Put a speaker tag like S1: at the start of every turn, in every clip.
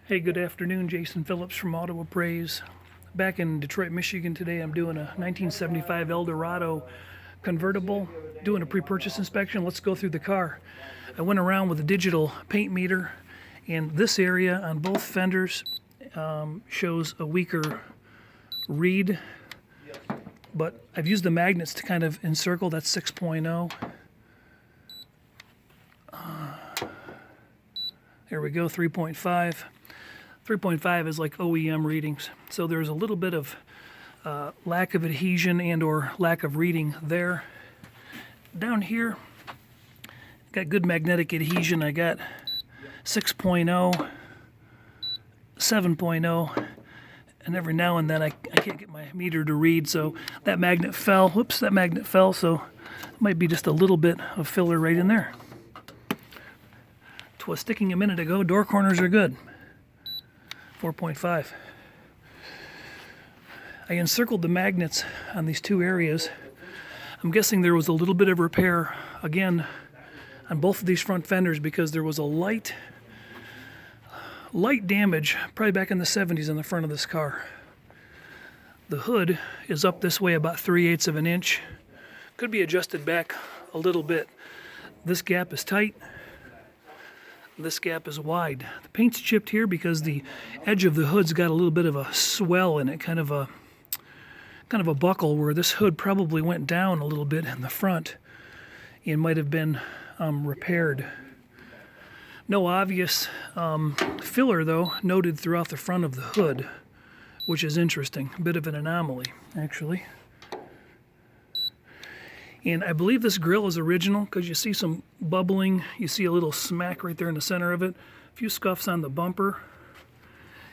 S1: Hey, good afternoon. Jason Phillips from Auto Appraise. Back in Detroit, Michigan today. I'm doing a 1975 Eldorado convertible, doing a pre-purchase inspection. Let's go through the car. I went around with a digital paint meter, and this area on both fenders shows a weaker read, but I've used the magnets to kind of encircle. That's 6.0. There we go, 3.5. 3.5 is like OEM readings, so there's a little bit of lack of adhesion and or lack of reading there. Down here, got good magnetic adhesion. I got 6.0, 7.0, and every now and then I can't get my meter to read, so that magnet fell. Whoops, that magnet fell, so it might be just a little bit of filler right in there. It was sticking a minute ago. Door corners are good. 4.5. I encircled the magnets on these two areas. I'm guessing there was a little bit of repair again on both of these front fenders because there was a light damage probably back in the 70s on the front of this car. The hood is up this way about 3/8 of an inch. Could be adjusted back a little bit. This gap is tight. This gap is wide. The paint's chipped here because the edge of the hood's got a little bit of a swell in it, kind of a buckle where this hood probably went down a little bit in the front and might have been repaired. No obvious filler though noted throughout the front of the hood, which is interesting. A bit of an anomaly, actually. And I believe this grill is original because you see some bubbling. You see a little smack right there in the center of it. A few scuffs on the bumper.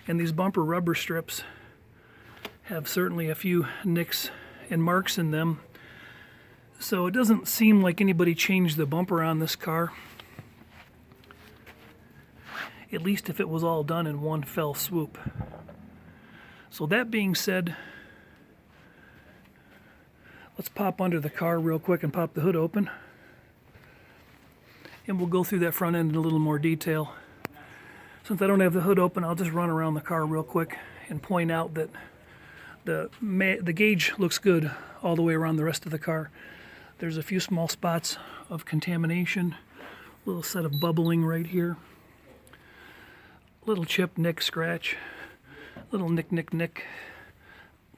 S1: And these bumper rubber strips have certainly a few nicks and marks in them. So it doesn't seem like anybody changed the bumper on this car. At least if it was all done in one fell swoop. So that being said, let's pop under the car real quick and pop the hood open. And we'll go through that front end in a little more detail. Since I don't have the hood open, I'll just run around the car real quick and point out that the gauge looks good all the way around the rest of the car. There's a few small spots of contamination, a little set of bubbling right here, little chip, nick, scratch, little nick,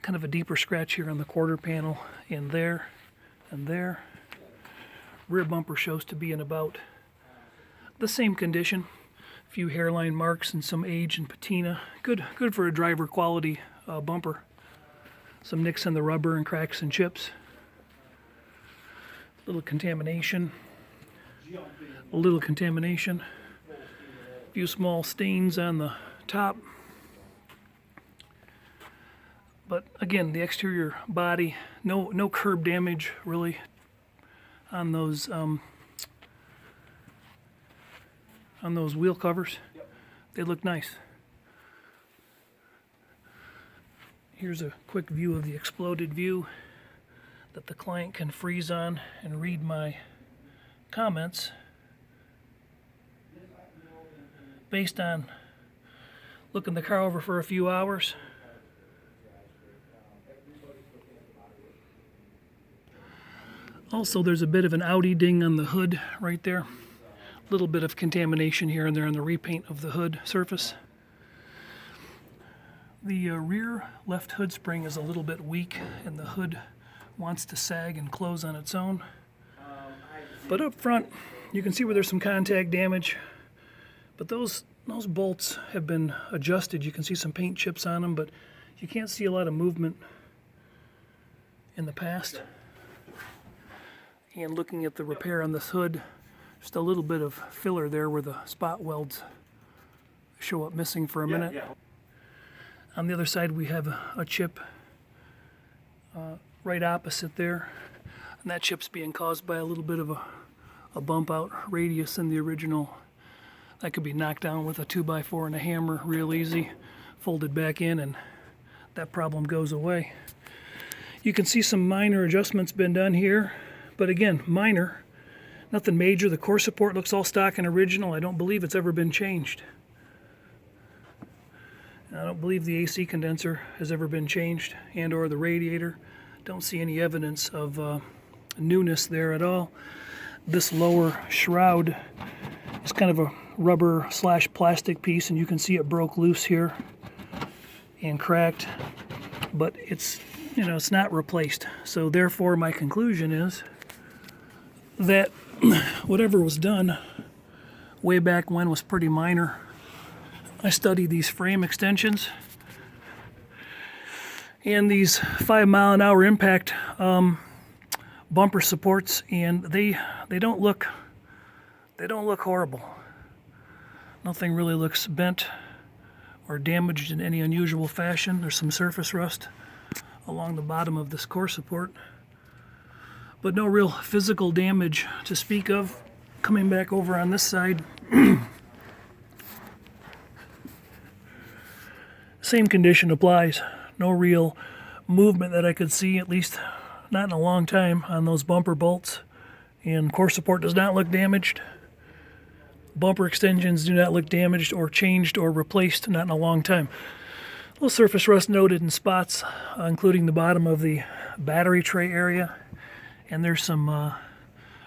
S1: kind of a deeper scratch here on the quarter panel, and there, and there. Rear bumper shows to be in about the same condition. A few hairline marks and some age and patina. Good for a driver quality bumper. Some nicks in the rubber and cracks and chips. Little contamination. A little contamination. A few small stains on the top. But again, the exterior body, no curb damage really on those wheel covers. They look nice. Here's a quick view of the exploded view that the client can freeze on and read my comments based on looking the car over for a few hours. Also, there's a bit of an Audi ding on the hood right there. A little bit of contamination here and there on the repaint of the hood surface. The rear left hood spring is a little bit weak and the hood wants to sag and close on its own. But up front, you can see where there's some contact damage. But those bolts have been adjusted. You can see some paint chips on them, but you can't see a lot of movement in the past. And looking at the repair on this hood, just a little bit of filler there where the spot welds show up missing for a minute. Yeah. On the other side we have a chip right opposite there, and that chip's being caused by a little bit of a bump out radius in the original. That could be knocked down with a 2x4 and a hammer real easy, folded back in, and that problem goes away. You can see some minor adjustments been done here. But again, minor, nothing major. The core support looks all stock and original. I don't believe it's ever been changed. I don't believe the AC condenser has ever been changed, and or the radiator. Don't see any evidence of newness there at all. This lower shroud is kind of a rubber slash plastic piece, and you can see it broke loose here and cracked, but it's, you know, it's not replaced. So therefore my conclusion is that whatever was done way back when was pretty minor. I studied these frame extensions and these 5-mile-an-hour impact bumper supports, and they don't look horrible. Nothing really looks bent or damaged in any unusual fashion. There's some surface rust along the bottom of this core support, but no real physical damage to speak of. Coming back over on this side, same condition applies. No real movement that I could see, at least not in a long time, on those bumper bolts. And core support does not look damaged. Bumper extensions do not look damaged or changed or replaced, not in a long time. A little surface rust noted in spots, including the bottom of the battery tray area. And there's some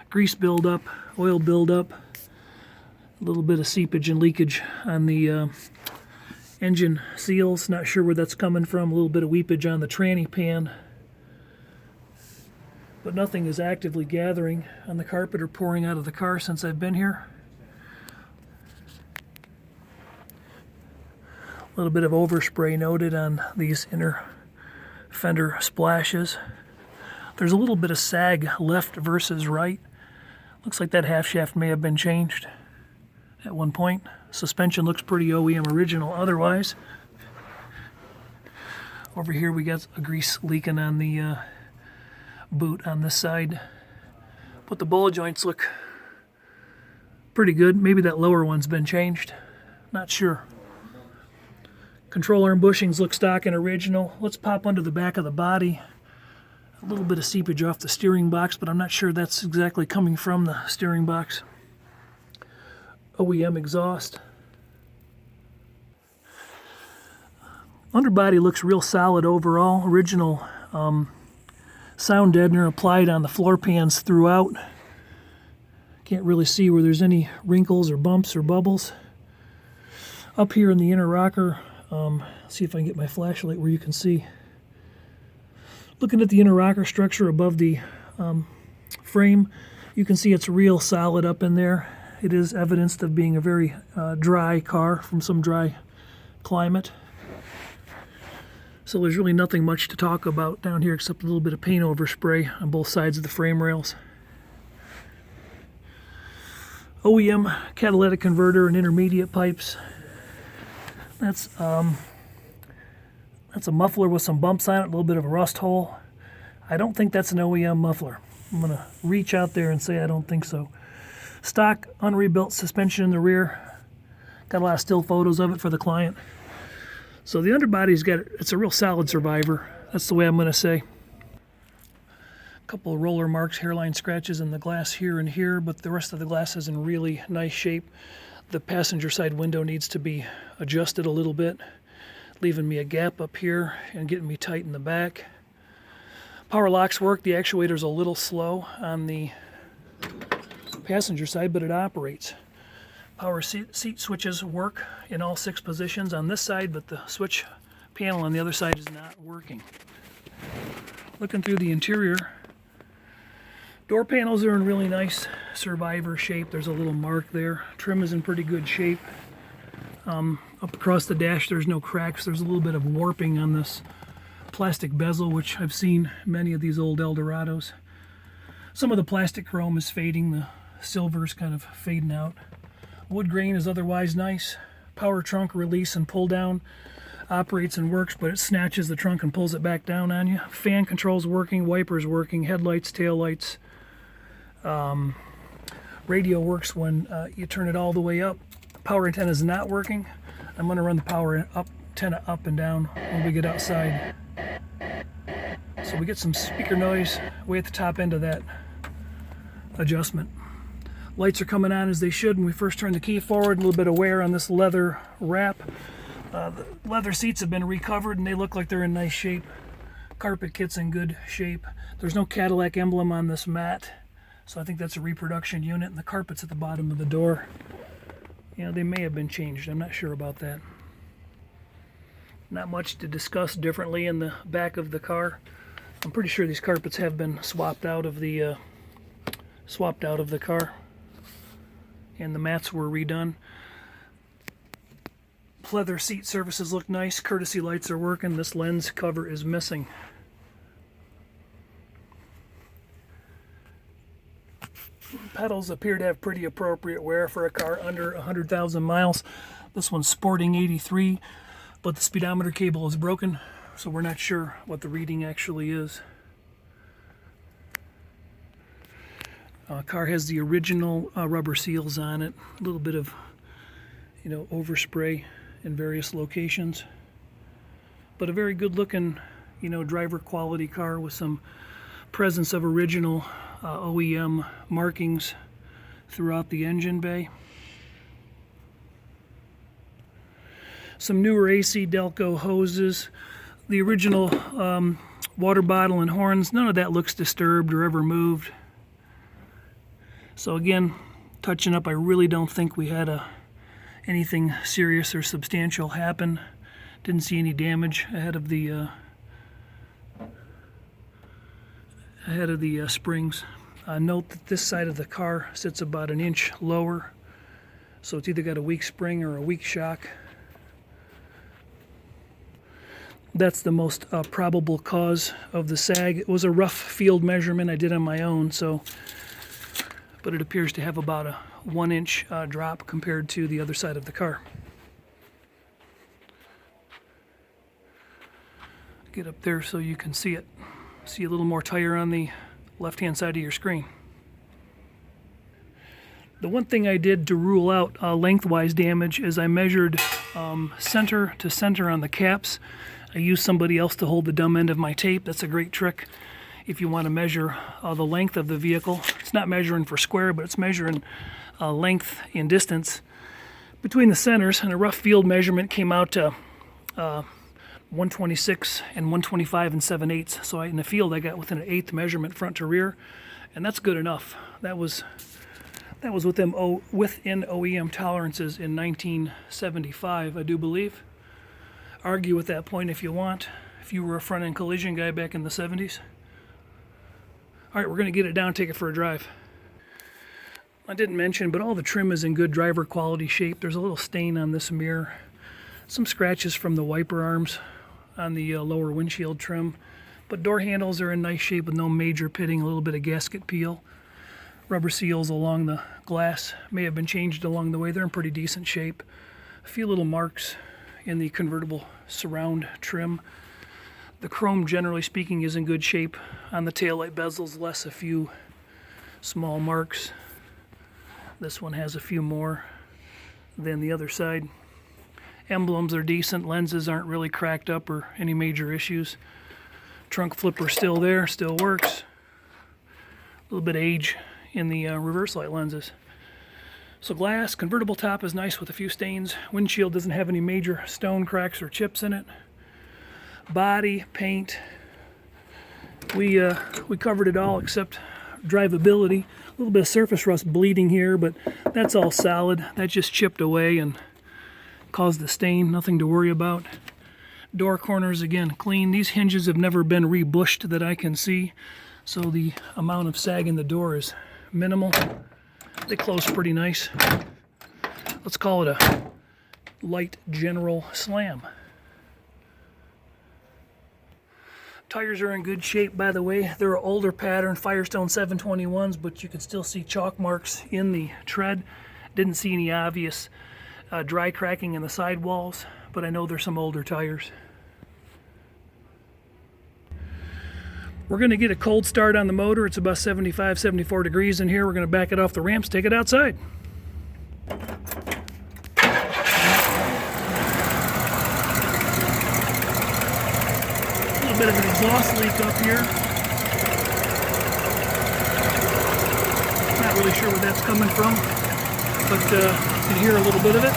S1: grease buildup, oil buildup, a little bit of seepage and leakage on the engine seals. Not sure where that's coming from. A little bit of weepage on the tranny pan. But nothing is actively gathering on the carpet or pouring out of the car since I've been here. A little bit of overspray noted on these inner fender splashes. There's a little bit of sag left versus right. Looks like that half shaft may have been changed at one point. Suspension looks pretty OEM original otherwise. Over here we got a grease leaking on the boot on this side. But the ball joints look pretty good. Maybe that lower one's been changed. Not sure. Control arm bushings look stock and original. Let's pop under the back of the body. A little bit of seepage off the steering box, but I'm not sure that's exactly coming from the steering box. OEM exhaust. Underbody looks real solid overall. Original sound deadener applied on the floor pans throughout. Can't really see where there's any wrinkles or bumps or bubbles. Up here in the inner rocker, see if I can get my flashlight where you can see. Looking at the inner rocker structure above the frame, you can see it's real solid up in there. It is evidenced of being a very dry car from some dry climate. So there's really nothing much to talk about down here except a little bit of paint overspray on both sides of the frame rails. OEM catalytic converter and intermediate pipes. That's a muffler with some bumps on it, a little bit of a rust hole. I don't think that's an OEM muffler. I'm going to reach out there and say I don't think so. Stock unrebuilt suspension in the rear. Got a lot of still photos of it for the client. So the underbody's it's a real solid survivor. That's the way I'm going to say. A couple of roller marks, hairline scratches in the glass here and here, but the rest of the glass is in really nice shape. The passenger side window needs to be adjusted a little bit, leaving me a gap up here and getting me tight in the back. Power locks work. The actuator's a little slow on the passenger side, but it operates. Power seat switches work in all 6 positions on this side, but the switch panel on the other side is not working. Looking through the interior, door panels are in really nice survivor shape. There's a little mark there. Trim is in pretty good shape. Up across the dash there's no cracks. There's a little bit of warping on this plastic bezel, which I've seen many of these old Eldorados. Some of the plastic chrome is fading. The silver's kind of fading out. Wood grain is otherwise nice. Power trunk release and pull down operates and works, but it snatches the trunk and pulls it back down on you. Fan controls working, wipers working, headlights, taillights. Radio works when you turn it all the way up. Power antenna is not working. I'm going to run the power antenna up and down when we get outside. So we get some speaker noise way at the top end of that adjustment. Lights are coming on as they should when we first turn the key forward. A little bit of wear on this leather wrap. The leather seats have been recovered and they look like they're in nice shape. Carpet kit's in good shape. There's no Cadillac emblem on this mat, so I think that's a reproduction unit, and the carpet's at the bottom of the door. You know, they may have been changed. I'm not sure about that. Not much to discuss differently in the back of the car. I'm pretty sure these carpets have been swapped out of the car, and the mats were redone. Leather seat surfaces look nice. Courtesy lights are working. This lens cover is missing. Pedals appear to have pretty appropriate wear for a car under 100,000 miles. This one's sporting 83, but the speedometer cable is broken, so we're not sure what the reading actually is. Car has the original rubber seals on it. A little bit of, overspray in various locations, but a very good looking, driver quality car with some presence of original OEM markings throughout the engine bay. Some newer AC Delco hoses, the original water bottle and horns, none of that looks disturbed or ever moved. So again, touching up, I really don't think we had anything serious or substantial happen. Didn't see any damage ahead of the springs. Note that this side of the car sits about an inch lower, so it's either got a weak spring or a weak shock. That's the most probable cause of the sag. It was a rough field measurement I did on my own, but it appears to have about a 1-inch drop compared to the other side of the car. Get up there so you can see it. See a little more tire on the left-hand side of your screen. The one thing I did to rule out lengthwise damage is I measured center to center on the caps. I used somebody else to hold the dumb end of my tape. That's a great trick if you want to measure the length of the vehicle. It's not measuring for square, but it's measuring length in distance between the centers, and a rough field measurement came out to 126 and 125 and 7/8. So in the field I got within an eighth measurement front to rear, and that's good enough. That was within OEM tolerances in 1975, I do believe. Argue with that point if you want, if you were a front-end collision guy back in the 70s. All right, we're going to get it down, take it for a drive. I didn't mention, but all the trim is in good driver quality shape. There's a little stain on this mirror, some scratches from the wiper arms on the lower windshield trim, but door handles are in nice shape with no major pitting, a little bit of gasket peel. Rubber seals along the glass may have been changed along the way. They're in pretty decent shape. A few little marks in the convertible surround trim. The chrome, generally speaking, is in good shape on the taillight bezels, less a few small marks. This one has a few more than the other side. Emblems are decent. Lenses aren't really cracked up or any major issues. Trunk flipper still there, still works. A little bit of age in the reverse light lenses. So glass, convertible top is nice with a few stains. Windshield doesn't have any major stone cracks or chips in it. Body, paint, we covered it all except drivability. A little bit of surface rust bleeding here, but that's all solid. That just chipped away and caused the stain, nothing to worry about. Door corners, again, clean. These hinges have never been rebushed that I can see, so the amount of sag in the door is minimal. They close pretty nice. Let's call it a light general slam. Tires are in good shape, by the way. They're an older pattern, Firestone 721s, but you can still see chalk marks in the tread. Didn't see any obvious dry cracking in the sidewalls, but I know there's some older tires. We're going to get a cold start on the motor. It's about 75, 74 degrees in here. We're going to back it off the ramps, take it outside. A little bit of an exhaust leak up here. Not really sure where that's coming from, but you can hear a little bit of it.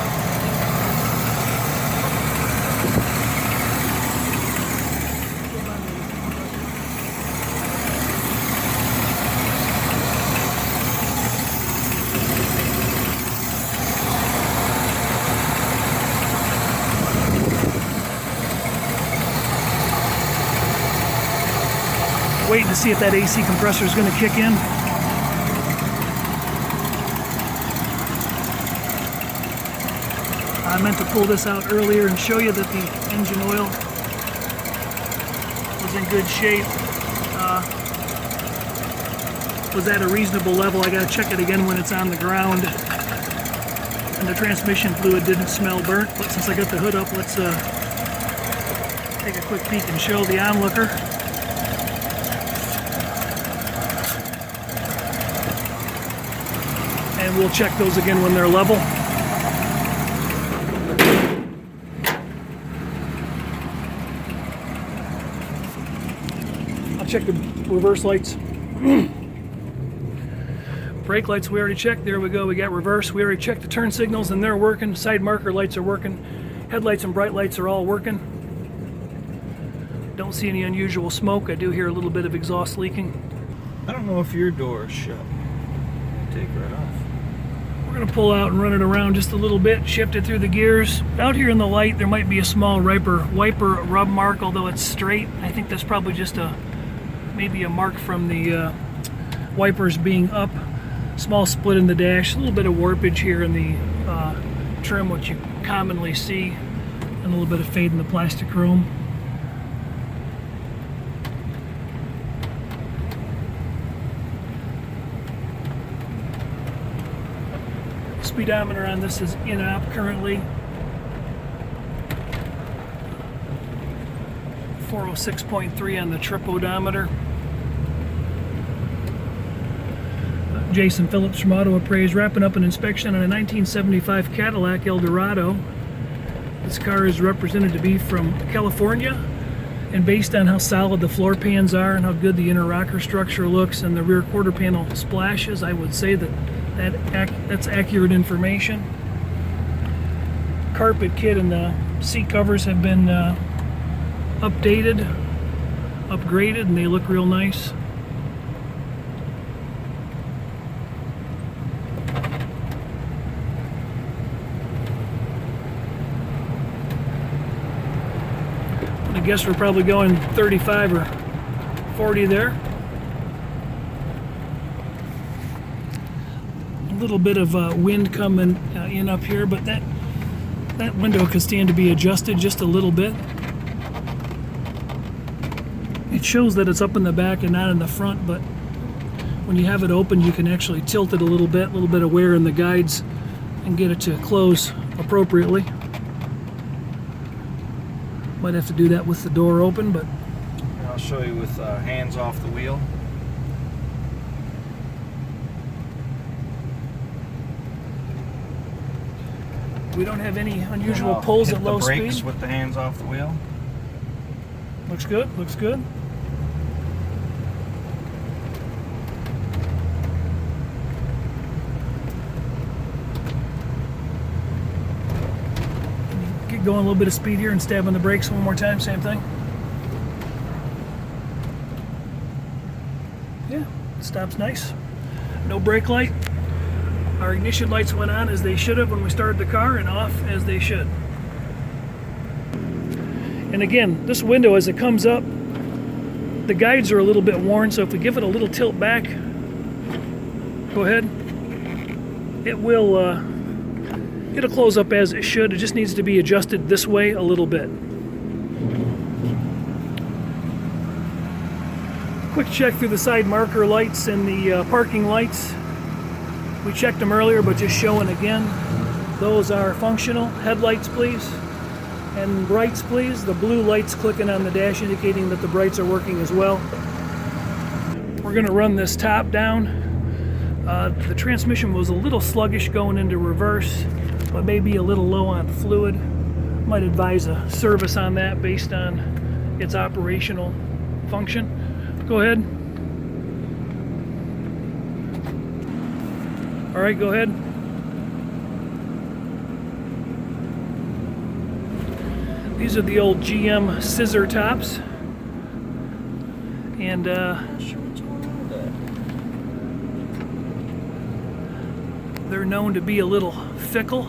S1: Waiting to see if that AC compressor is going to kick in. I meant to pull this out earlier and show you that the engine oil was in good shape. Was at a reasonable level. I got to check it again when it's on the ground. And the transmission fluid didn't smell burnt. But since I got the hood up, let's take a quick peek and show the onlooker. And we'll check those again when they're level. I'll check the reverse lights. Brake lights we already checked. There we go. We got reverse. We already checked the turn signals and they're working. Side marker lights are working. Headlights and bright lights are all working. Don't see any unusual smoke. I do hear a little bit of exhaust leaking.
S2: I don't know if your door is shut. Take it right off.
S1: We're going to pull out and run it around just a little bit, shift it through the gears. Out here in the light there might be a small wiper rub mark, although it's straight. I think that's probably just maybe a mark from the wipers being up. Small split in the dash, a little bit of warpage here in the trim, which you commonly see, and a little bit of fade in the plastic chrome. Speedometer on this is in op currently. 406.3 on the trip odometer. Jason Phillips from Auto Appraise, wrapping up an inspection on a 1975 Cadillac Eldorado. This car is represented to be from California, and based on how solid the floor pans are and how good the inner rocker structure looks and the rear quarter panel splashes, I would say that's accurate information. Carpet kit and the seat covers have been updated, upgraded, and they look real nice. I guess we're probably going 35 or 40 there. A little bit of wind coming in up here, but that window could stand to be adjusted just a little bit. It shows that it's up in the back and not in the front, but when you have it open you can actually tilt it a little bit of wear in the guides and get it to close appropriately. Might have to do that with the door open, but
S2: I'll show you with hands off the wheel.
S1: we don't have any unusual pulls at low speed.
S2: Hit the brakes with the hands off the wheel.
S1: Looks good, looks good. Get going a little bit of speed here and stab on the brakes one more time, same thing. Yeah, stops nice. No brake light. Our ignition lights went on as they should have when we started the car and off as they should. And again, this window as it comes up, the guides are a little bit worn, so if we give it a little tilt back, go ahead, it will it'll close up as it should. It just needs to be adjusted this way a little bit. Quick check through the side marker lights and the parking lights. We checked them earlier, but just showing again. Those are functional. Headlights, please. And brights, please. The blue lights clicking on the dash indicating that the brights are working as well. We're going to run this top down. The transmission was a little sluggish going into reverse, but maybe a little low on fluid. Might advise a service on that based on its operational function. Go ahead. All right, go ahead. These are the old GM scissor tops, and they're known to be a little fickle.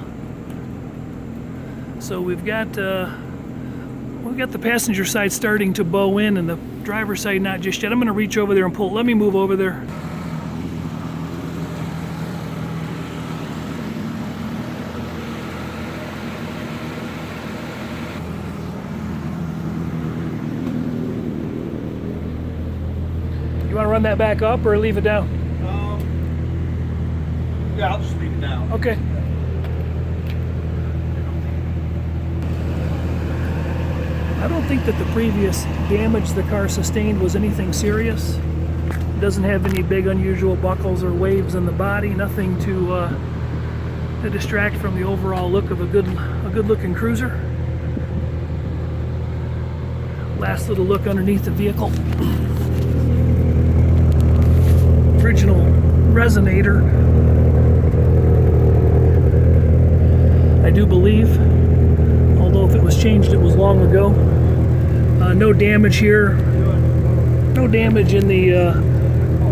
S1: So we've got the passenger side starting to bow in, and the Driver's side, not just yet. I'm going to reach over there and pull. Let me move over there. You want to run that back up or leave it down?
S2: Yeah, I'll just leave it down.
S1: Okay. I don't think that the previous damage the car sustained was anything serious. It doesn't have any big unusual buckles or waves in the body. Nothing to distract from the overall look of a good-looking cruiser. Last little look underneath the vehicle. Original resonator. I do believe, although if it was changed, it was long ago. No damage here. No damage in the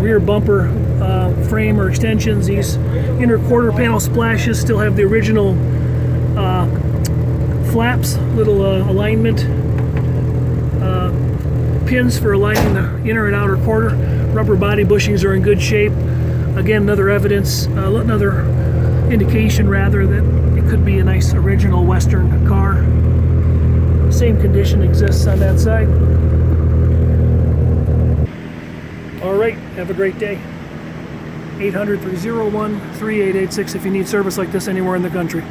S1: rear bumper frame or extensions. These inner quarter panel splashes still have the original flaps, little alignment pins for aligning the inner and outer quarter. Rubber body bushings are in good shape. Again, another indication rather that it could be a nice original Western car. Same condition exists on that side. All right, have a great day. 800-301-3886 if you need service like this anywhere in the country.